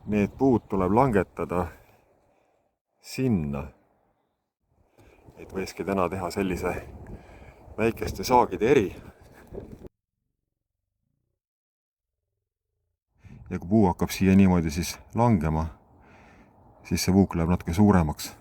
need puud tuleb langetada sinna, et võikski täna teha sellise väikeste saagide eri. Ja kui puu hakkab siia niimoodi siis langema, siis see vuuk läheb natuke suuremaks.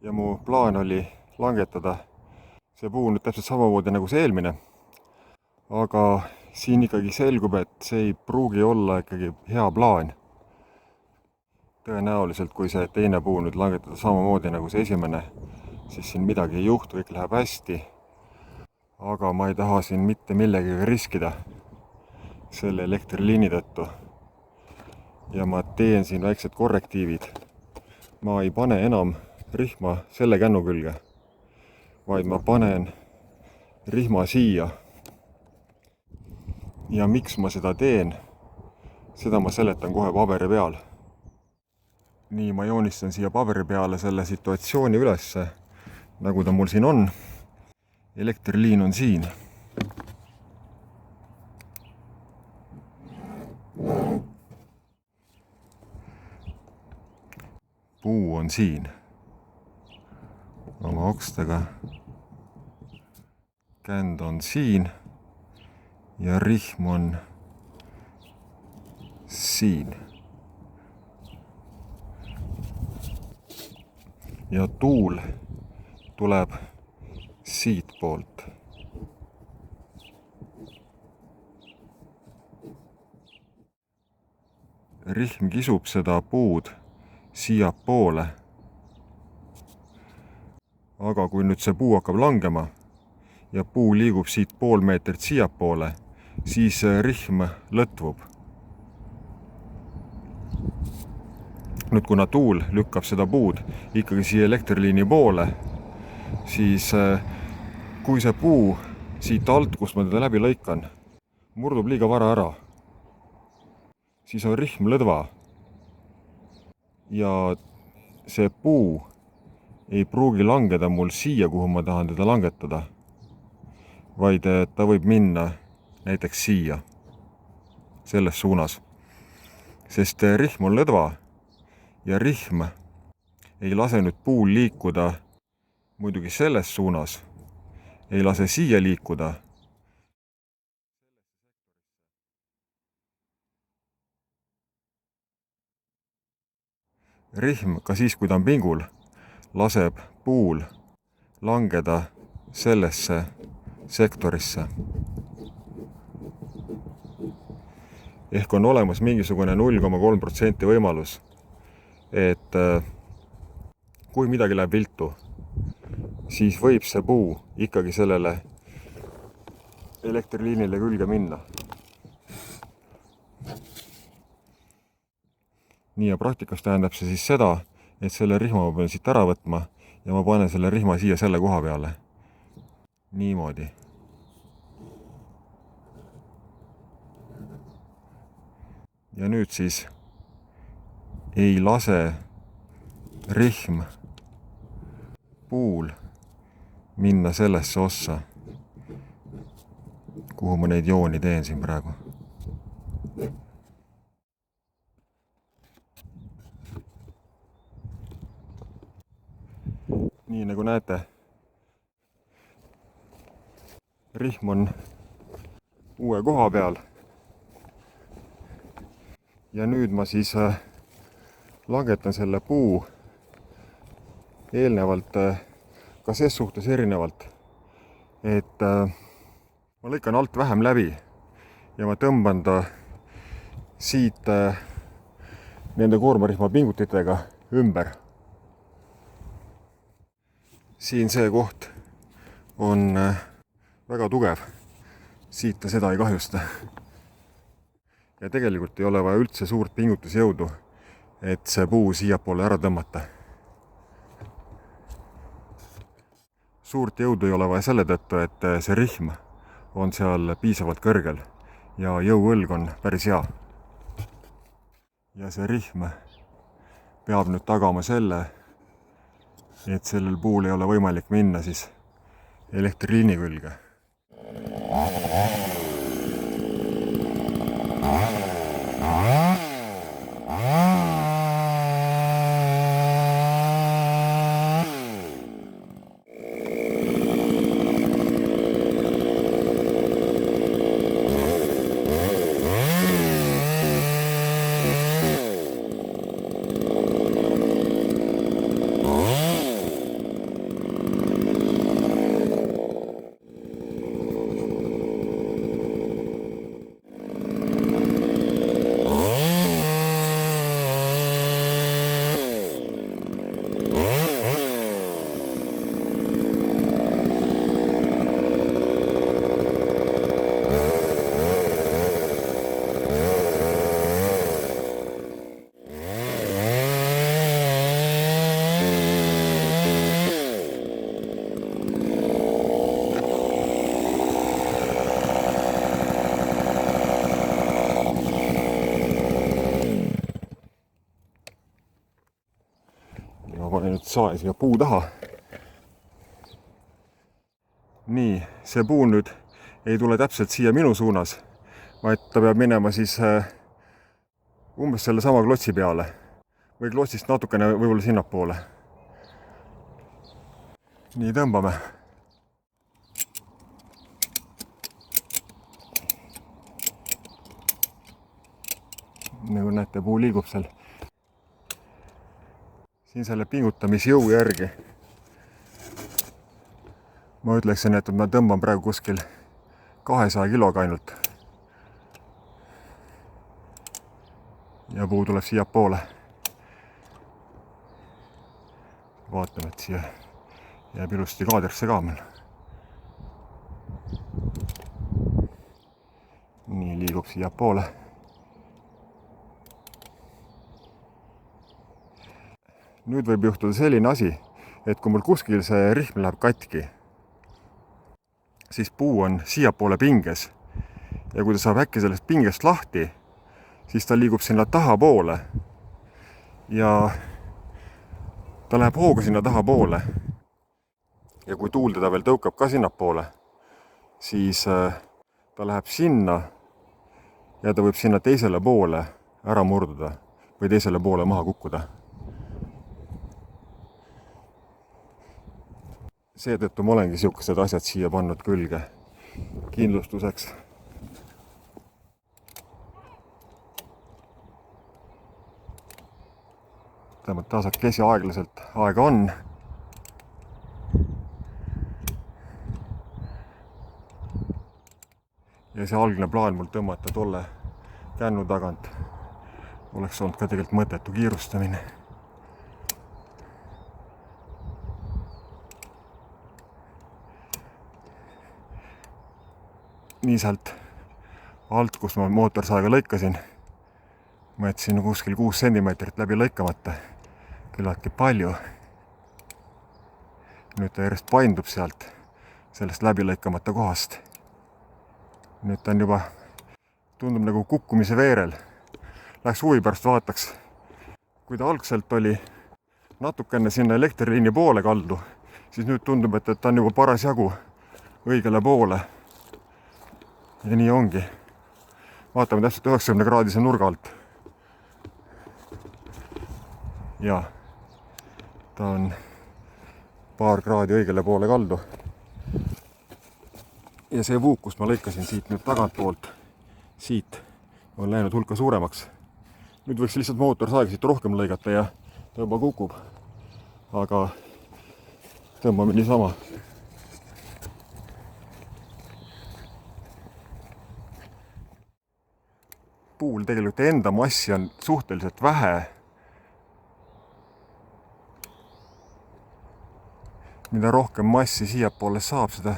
Ja mu plaan oli langetada see puu nüüd täpselt samamoodi nagu see eelmine. Aga siin ikkagi selgub, et see ei pruugi olla ikkagi hea plaan. Tõenäoliselt, kui see teine puu nüüd langetada samamoodi nagu see esimene, siis siin midagi ei juhtu, kõik läheb hästi. Aga ma ei taha siin mitte millegagi riskida selle elektriliini tõttu. Ja ma teen siin väiksed korrektiivid. Ma ei pane enam rihma selle kännu külge, vaid ma panen rihma siia. Ja miks ma seda teen, seda ma seletan kohe paberi peal. Nii, ma joonistan siia paberi peale selle situatsiooni ülesse, nagu ta mul siin on. Elektriliin on siin. Puu on siin oma okstega. Känd on siin ja rihm on siin. Ja tuul tuleb siit poolt. Rihm kisub seda puud siia poole. Aga kui nüüd see puu hakkab langema ja puu liigub siit pool meetrit siia poole, siis rihm lõtvub. Nüüd kuna tuul lükkab seda puud ikkagi siia elektriliini poole, siis kui see puu siit alt, kus ma teda läbi lõikan, murdub liiga vara ära, siis on rihm lõdva. Ja see puu ei pruugi langeda mul siia, kuhu ma tahan teda langetada, vaid ta võib minna näiteks siia, selles suunas. Sest rihm on lõdva ja rihm ei lase nüüd puul liikuda muidugi selles suunas, ei lase siia liikuda. Rihm, ka siis kui ta on pingul, laseb puul langeda sellesse sektorisse. Ehk on olemas mingisugune 0,3% võimalus, et kui midagi läheb viltu, siis võib see puu ikkagi sellele elektriliinile külge minna. Nii ja praktikas tähendab see siis seda, et selle rihma ma pean siit ära võtma ja ma panen selle rihma siia selle koha peale. Niimoodi. Ja nüüd siis ei lase rihm puul minna sellesse ossa, kuhu ma neid jooni teen siin praegu. Nii nagu näete, rihm on uue koha peal. Ja nüüd ma siis langetan selle puu eelnevalt ka ses suhtes erinevalt, et ma lõikan alt vähem läbi ja ma tõmban ta siit nende koormarihma pingutitega ümber. Siin see koht on väga tugev, siit ta seda ei kahjusta. ja tegelikult ei ole vaja üldse suurt pingutusjõudu, et see puu siiapoole ära tõmmata. Suurt jõudu ei ole vaja selle tõttu, et see rihm on seal piisavalt kõrgel ja jõuõlg on päris hea. Ja see rihm peab nüüd tagama selle, et sellel puul ei ole võimalik minna siis elektriliini külge. Ma panen nüüd sae siia puu taha. Nii, see puu nüüd ei tule täpselt siia minu suunas, vaid ta peab minema siis umbes selle sama klotsi peale või klotsist natukene võib-olla sinnapoole. Nii, tõmbame. Nagu näete, puu liigub seal. Siin selle pingutamisjõu järgi ma ütleksin, et ma tõmban praegu kuskil 200 kiloga ainult. Ja puu tuleb siia poole. Vaatame, et siia jääb ilusti kaadrisse ka meil. Nii, liigub siia poole. Nüüd võib juhtuda selline asi, et kui mul kuskil see rihm läheb katki, siis puu on siiapoole pinges ja kui ta saab äkki sellest pingest lahti, siis ta liigub sinna tahapoole ja ta läheb hooga sinna tahapoole. Ja kui tuul teda veel tõukab ka sinnapoole, siis ta läheb sinna ja ta võib sinna teisele poole ära murduda või teisele poole maha kukkuda. Seetõttu ma olengi siukesed asjad siia pannud külge kindlustuseks. Tõmbad tasakesi aeglaselt, aega on. Ja see algne plaan mul tõmmata tolle kännu tagant oleks olnud ka tegelikult mõttetu kiirustamine. Nii sealt alt, kus ma mootorsaega lõikasin, ma jätsin kuskil 6 sentimeetrit läbi lõikamata, küllaltki palju. Nüüd ta järjest paindub sealt, sellest läbi lõikamata kohast. Nüüd ta on juba, tundub nagu kukkumise veerel. Läheks huvi pärast vaataks, kui ta algselt oli natukene sinna elektriliini poole kaldu, siis nüüd tundub, et ta on juba parasjagu õigele poole. Ja nii ongi. Vaatame täpselt 90-kraadise nurga alt. Ja ta on paar kraadi õigele poole kaldu. Ja see vuuk, kust ma lõikasin siit nüüd tagantpoolt, siit on läinud hulka suuremaks. Nüüd võiks lihtsalt mootorsaega siit rohkem lõigata ja ta juba kukub. Aga tõmbame niisama. Puul tegelikult enda massi on suhteliselt vähe. Mida rohkem massi siiapoole saab, seda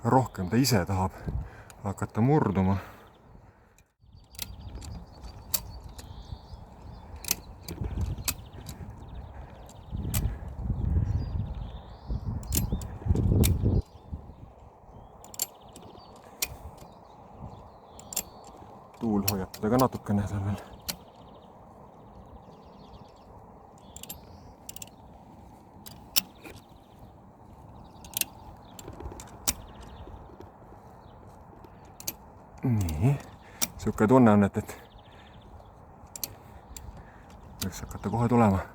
rohkem ta ise tahab hakata murduma. tuul hoiab teda ka natukene seal veel. Nii, siuke tunne on, et võiks hakata kohe tulema.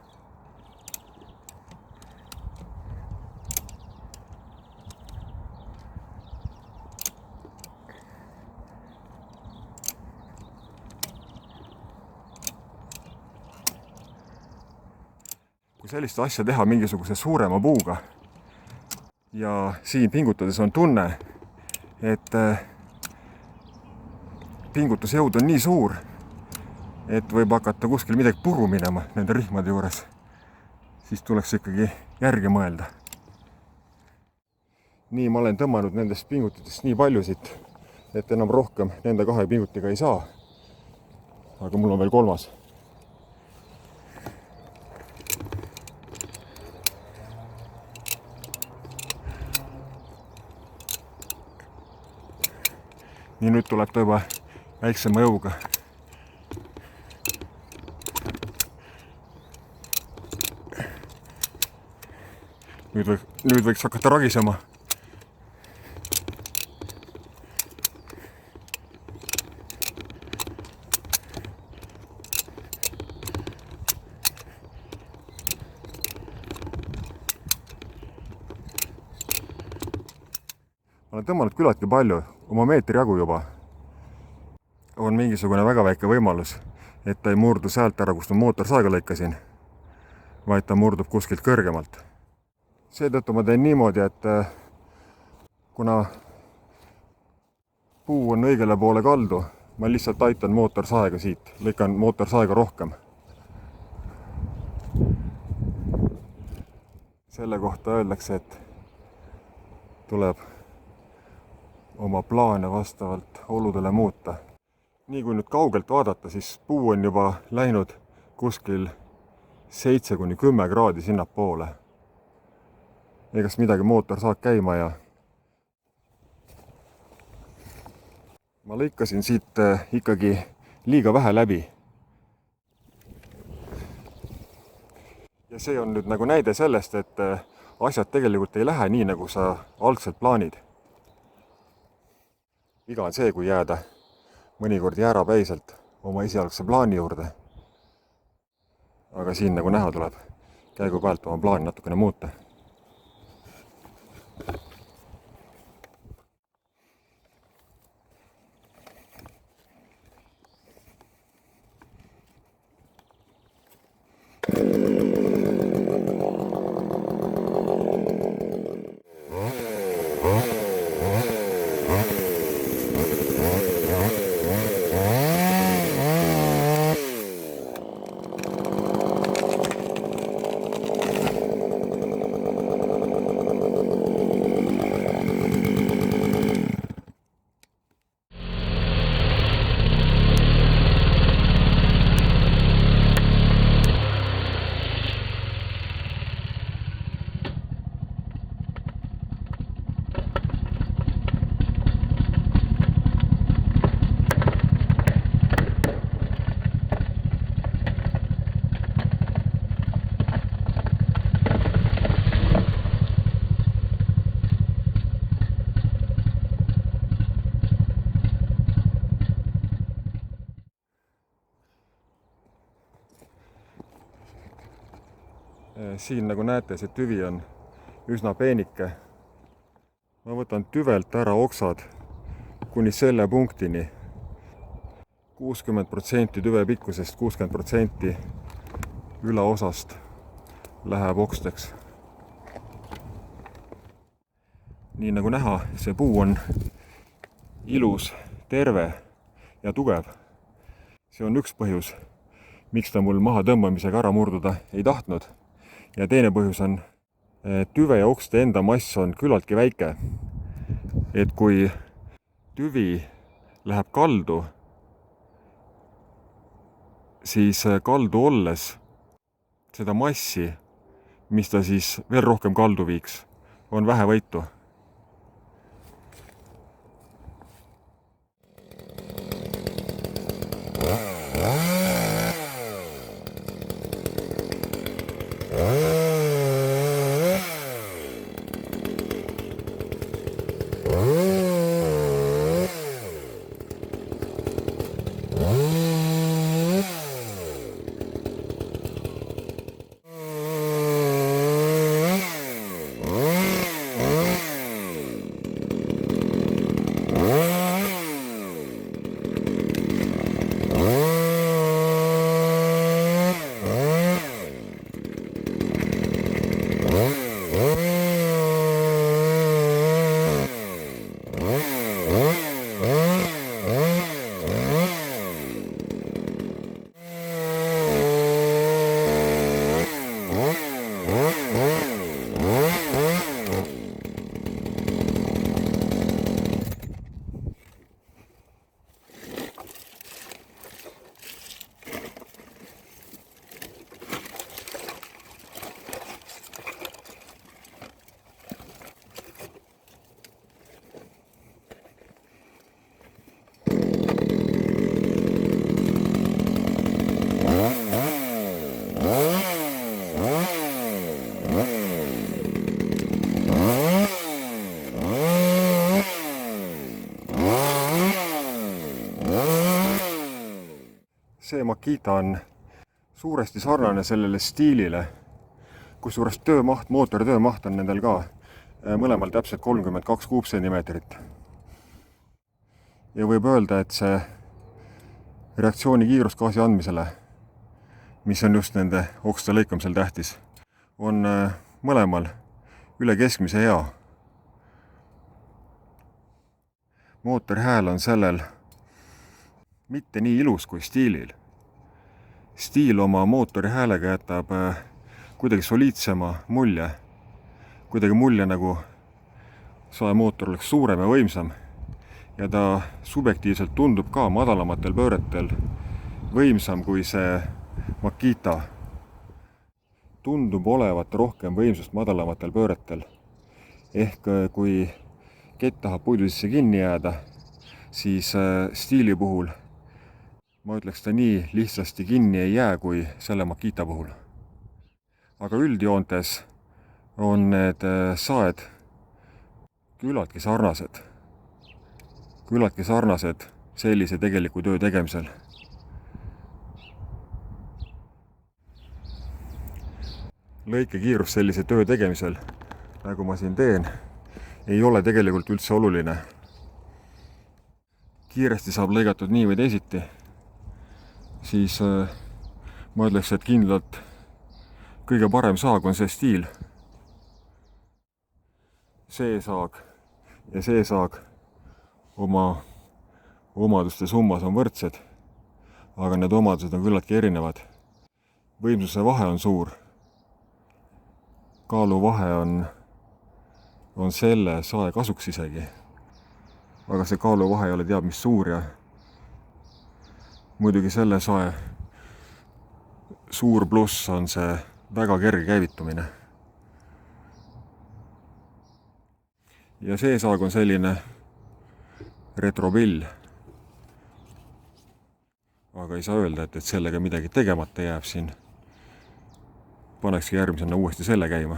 Kui sellist asja teha mingisuguse suurema puuga ja siin pingutades on tunne, et pingutusjõud on nii suur, et võib hakata kuskil midagi puru minema nende rihmade juures, siis tuleks ikkagi järgi mõelda. Nii ma olen tõmmanud nendest pingutitest nii paljusid, et enam rohkem nende 2 pingutiga ei saa. Aga mul on veel 3. Nii nüüd tuleb ta juba väiksema jõuga. Nüüd võiks hakata ragisema. Ma olen tõmmanud küllaltki palju, oma meetri jagu juba. On mingisugune väga väike võimalus, et ta ei murdu sealt ära, kust ma mootorsaega lõikasin, vaid ta murdub kuskilt kõrgemalt. Seetõttu ma teen niimoodi, et kuna puu on õigele poole kaldu, ma lihtsalt aitan mootorsaega siit, lõikan mootorsaega rohkem. Selle kohta öeldakse, et tuleb oma plaane vastavalt oludele muuta. Nii kui nüüd kaugelt vaadata, siis puu on juba läinud kuskil 7–10 kraadi sinnapoole. Egas midagi mootor saab käima ja ma lõikasin siit ikkagi liiga vähe läbi. Ja see on nüüd nagu näide sellest, et asjad tegelikult ei lähe nii, nagu sa algselt plaanid. Viga on see, kui jääda mõnikord jäärapäiselt oma esialgse plaani juurde. Aga siin nagu näha tuleb käigu pealt oma plaani natukene muuta. Siin nagu näete, see tüvi on üsna peenike. Ma võtan tüvelt ära oksad kuni selle punktini. 60% tüve pikkusest, 60% ülaosast läheb oksteks. Nii nagu näha, see puu on ilus, terve ja tugev. See on üks põhjus, miks ta mul maha tõmbamisega ära murduda ei tahtnud. Ja teine põhjus on, tüve ja okste enda mass on küllaltki väike. Et kui tüvi läheb kaldu, siis kaldu olles seda massi, mis ta siis veel rohkem kaldu viiks, on vähevõitu. see Makita on suuresti sarnane sellele stiilile, kusjuures töömaht, mootori töömaht on nendel ka mõlemal täpselt 32 kuupsentimeetrit. Ja võib öelda, et see reaktsiooni kiirus gaasi andmisele, mis on just nende okste lõikamisel tähtis, on mõlemal üle keskmise hea. Mootori hääl on sellel mitte nii ilus kui stiilil. Stiil oma mootori häälega jätab kuidagi soliidsema mulje, kuidagi mulje nagu saemootor oleks suurem ja võimsam ja ta subjektiivselt tundub ka madalamatel pööretel võimsam kui see Makita. Tundub olevat rohkem võimsust madalamatel pööretel. Ehk kui kett tahab puidu sisse kinni jääda, siis stiili puhul ma ütleks ta nii lihtsasti kinni ei jää kui selle Makita puhul. Aga üldjoontes on need saed küllaltki sarnased sellise tegeliku töö tegemisel. Lõikekiirus sellise töö tegemisel, nagu ma siin teen, ei ole tegelikult üldse oluline. Kiiresti saab lõigatud nii või teisiti, siis ma ütleks, et kindlalt kõige parem saag on see stiil. See saag ja see saag oma omaduste summas on võrdsed, aga need omadused on küllaltki erinevad. Võimsuse vahe on suur. Kaalu vahe on selle sae kasuks isegi. Aga see kaalu vahe ei ole teab mis suur ja muidugi selle sae suur pluss on see väga kerge käivitumine. Ja see saag on selline retropill. Aga ei saa öelda, et sellega midagi tegemata jääb siin. Panekski järgmisena uuesti selle käima.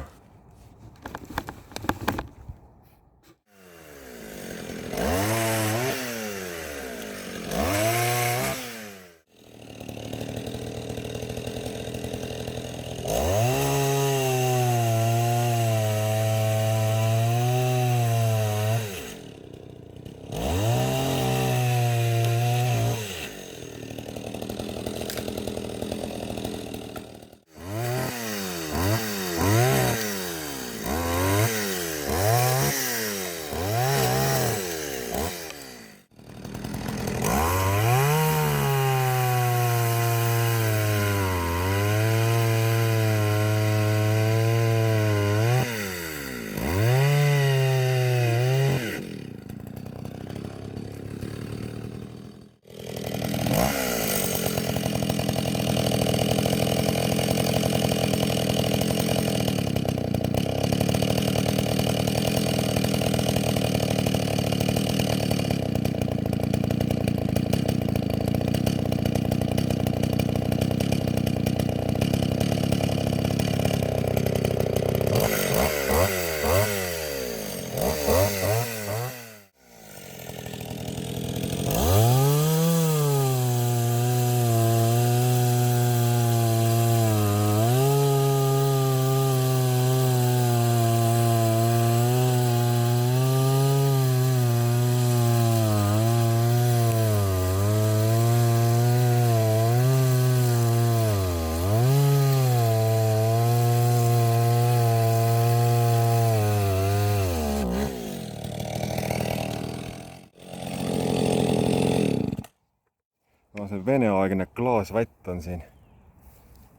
See veneaegne klaasvatt on siin.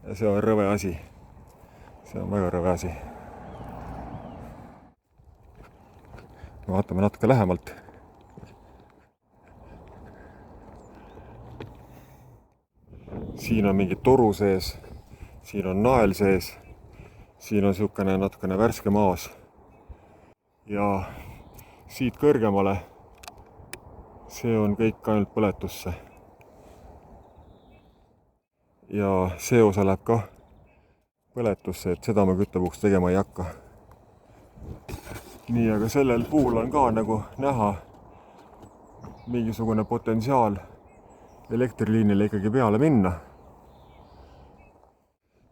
Ja see on rõve asi. See on väga rõve asi. Vaatame natuke lähemalt. Siin on mingi toru sees. Siin on nael sees. Siin on siukene natukene värske maas. Ja siit kõrgemale see on kõik ainult põletusse. Ja see osa läheb ka põletusse, et seda ma küttepuuks tegema ei hakka. Nii, aga sellel puhul on ka nagu näha mingisugune potentsiaal elektriliinile ikkagi peale minna.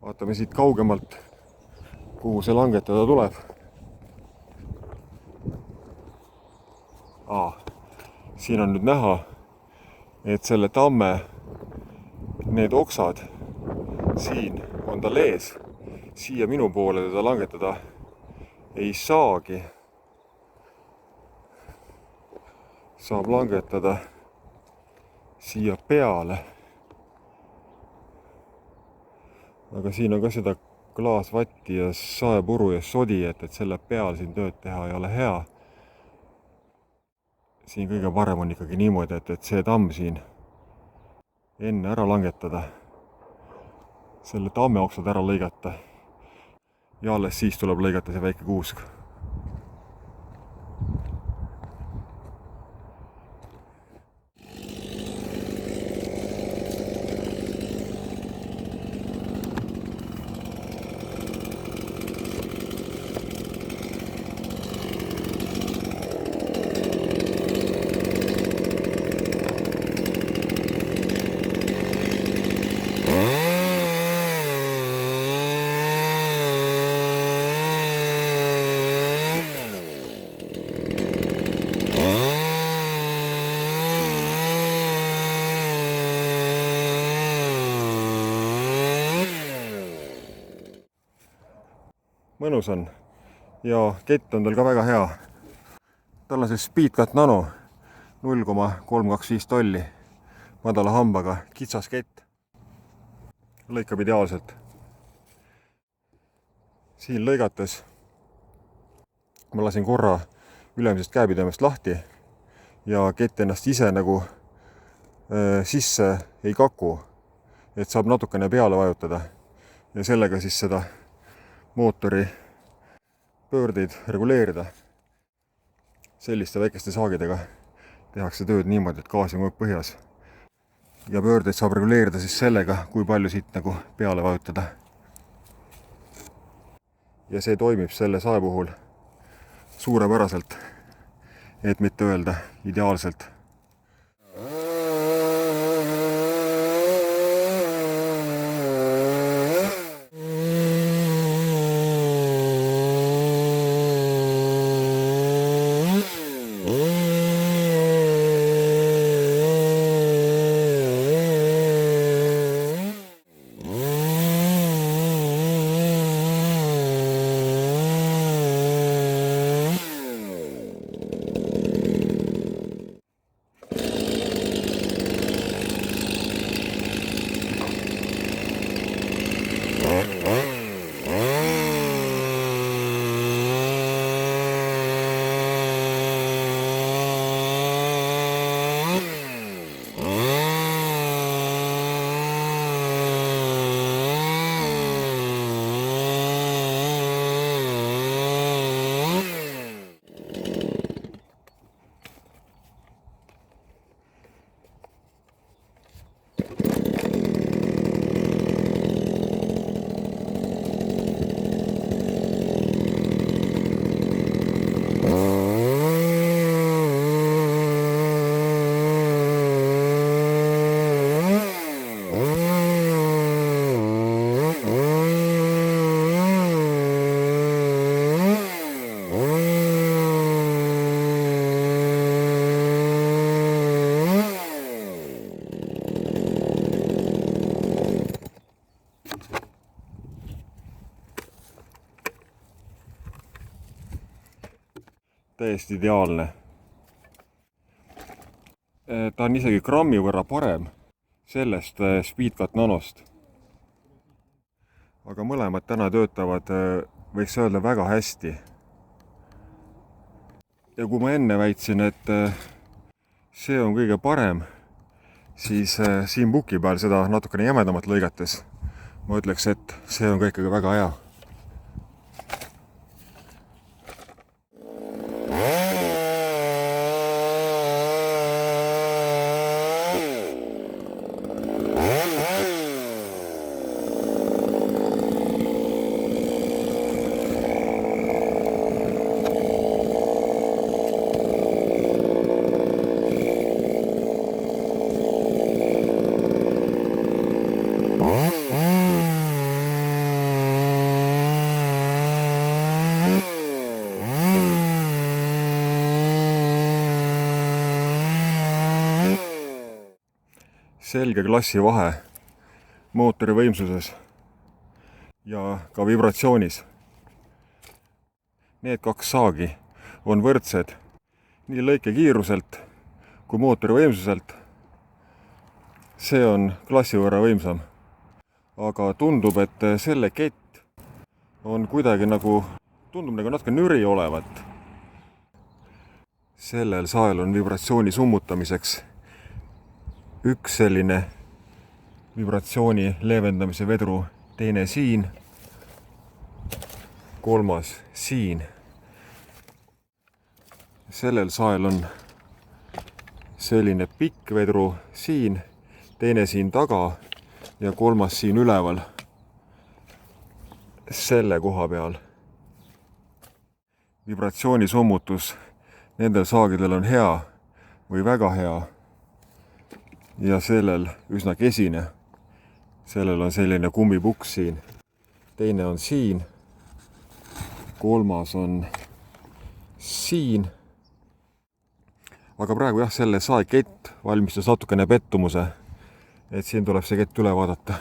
Vaatame siit kaugemalt, kuhu see langetada tuleb. Siin on nüüd näha, et selle tamme need oksad siin on tal ees. Siia minu poole teda langetada ei saagi. Saab langetada siia peale. Aga siin on ka seda klaasvatti ja saepuru ja sodi, et selle peal siin tööd teha ei ole hea. Siin kõige parem on ikkagi niimoodi, et see tamm siin enne ära langetada, selle tamme oksad ära lõigata ja alles siis tuleb lõigata see väike kuusk. Mõnus on ja kett on tal ka väga hea. Tal on see Speedcat Nano 0,325 tolli madala hambaga kitsas kett. Lõikab ideaalselt. Siin lõigates ma lasin korra ülemisest käepidemest lahti ja kett ennast ise nagu sisse ei kaku, et saab natukene peale vajutada ja sellega siis seda mootori pöördeid reguleerida. Selliste väikeste saagidega tehakse tööd niimoodi, et gaas on põhjas. Ja pöördeid saab reguleerida siis sellega, kui palju siit nagu peale vajutada. Ja see toimib selle sae puhul suurepäraselt, et mitte öelda ideaalselt. Täiesti ideaalne. Ta on isegi grammi võrra parem sellest Speedcat Nanost. Aga mõlemad täna töötavad, võiks öelda, väga hästi. Ja kui ma enne väitsin, et see on kõige parem, siis siin puki peal seda natukene jämedamat lõigates ma ütleks, et see on ka ikkagi väga hea. selge klassivahe mootori võimsuses ja ka vibratsioonis. Need kaks saagi on võrdsed nii lõikekiiruselt kui mootori võimsuselt. See on klassi võrra võimsam. Aga tundub, et selle kett on kuidagi tundub nagu natuke nüri olevat. Sellel sael on vibratsiooni summutamiseks üks selline vibratsiooni leevendamise vedru, teine siin, kolmas siin. Sellel sael on selline pikk vedru siin, teine siin taga ja kolmas siin üleval selle koha peal. Vibratsioonisummutus nendel saagidel on hea või väga hea ja sellel üsna kesine. Sellel on selline kummipuks siin, teine on siin, kolmas on siin. Aga praegu jah, selle saekett valmistas natukene pettumuse, et siin tuleb see kett üle vaadata.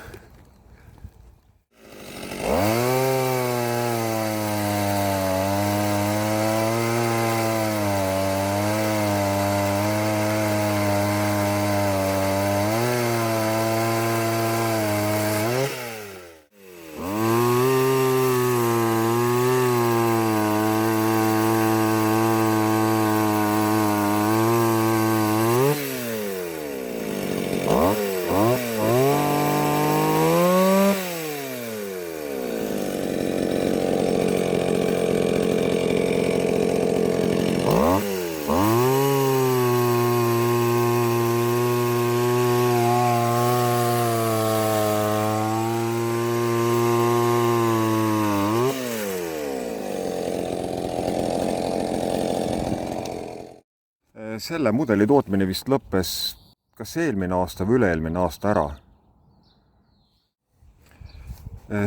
Selle mudeli tootmine vist lõppes kas eelmine aasta või üle-eelmine aasta ära.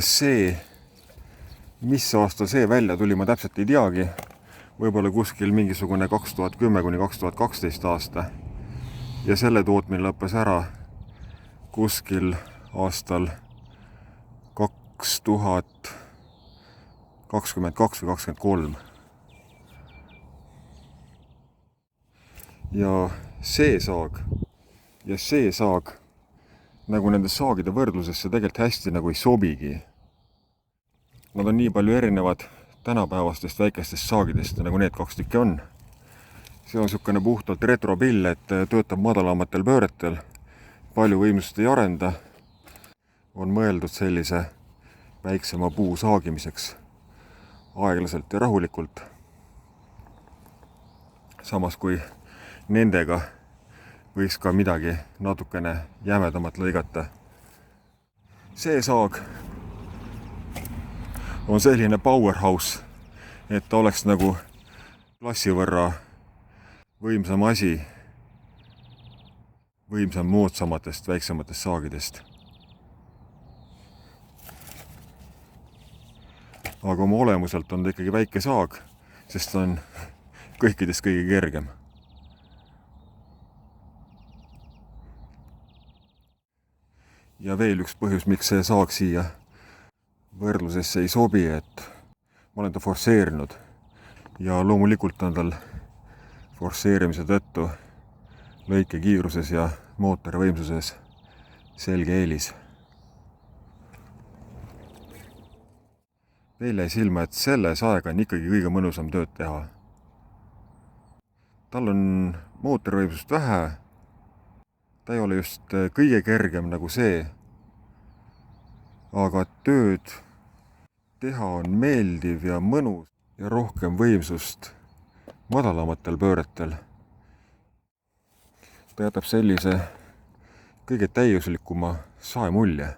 See, mis aastal see välja tuli, ma täpselt ei teagi. Võib-olla kuskil mingisugune 2010–2012 aasta. Ja selle tootmine lõppes ära kuskil aastal 2022 või 2023. Ja see saag nagu nende saagide võrdlusesse tegelikult hästi ei sobigi. Nad on nii palju erinevad tänapäevastest väikestest saagidest, nagu need kaks tükki on. See on niisugune puhtalt retropill, et töötab madalamatel pööretel, palju võimsust ei arenda, on mõeldud sellise väiksema puu saagimiseks aeglaselt ja rahulikult. Samas kui nendega võiks ka midagi natukene jämedamat lõigata. See saag on selline powerhouse, et ta oleks nagu klassi võrra võimsam asi, võimsam moodsamatest, väiksematest saagidest. Aga oma olemuselt on ta ikkagi väike saag, sest ta on kõikidest kõige kergem. Ja veel üks põhjus, miks see saag siia võrdlusesse ei sobi, et ma olen ta forsseerinud ja loomulikult on tal forsseerimise tõttu lõikekiiruses ja mootori võimsuses selge eelis. Veel jäi silma, et selle saega on ikkagi kõige mõnusam tööd teha. Tal on mootori võimsust vähe, ta ei ole just kõige kergem nagu see, aga tööd teha on meeldiv ja mõnus ja rohkem võimsust madalamatel pööretel. Ta jätab sellise kõige täiuslikuma saemulje.